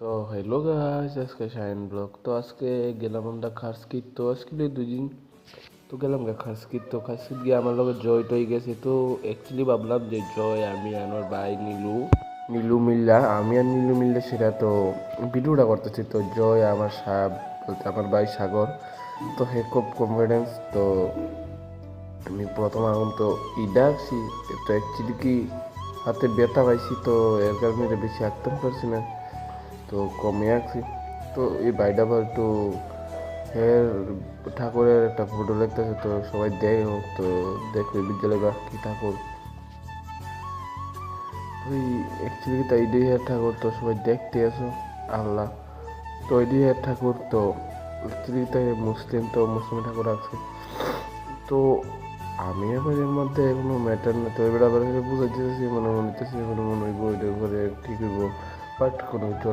তো hello guys, আজকে shine blog. তো আজকে গেলাম আমরা খার্সকিট। তো আজকে 2 দিন তো গেলাম খার্সকিট। তো খার্সকিট গিয়ে আমার লগে জয় টয় গেছে। তো অ্যাকচুয়ালি ভাবলাম যে জয়, আমি আমার ভাই নীলু নীলু মিল্লা আমি আর নীলু মিল্লা সেটা তো ভিডিওটা করতেছি। তো জয় আমার বলতে আমার ভাই সাগর। তো হে খুব কনফিডেন্স। তো আমি প্রথম আগুন তো ইডা আঁকছি। তো অ্যাকচুয়ালি কি হাতে ব্যথা পাইছি, তো এর কারণে এটা বেশি আঁকতে পারছি না, তো কমে আঁকছি। তো এই বাইটা আবার একটু হের ঠাকুরের একটা ফটো লাগতেছে, তো সবাই দেয় তো দেখবে বিদ্যালয় বা কি ঠাকুর। ওই অ্যাকচুয়ালি তাই দুই হাজার ঠাকুর, তো সবাই দেখতে আসো আল্লাহ। তো ওই 2 হাজার ঠাকুর তো অ্যাকচুয়ালি তাই মুসলিম, তো মুসলিম ঠাকুর আছে। তো আমি আবার এর মধ্যে কোনো ম্যাটার না, তো এবার আবার বুঝাইতেছি মনে মনে হইতেছি মনে মনে হইব ওইটার উপরে ঠিক হইব, বাট কোনো কিছু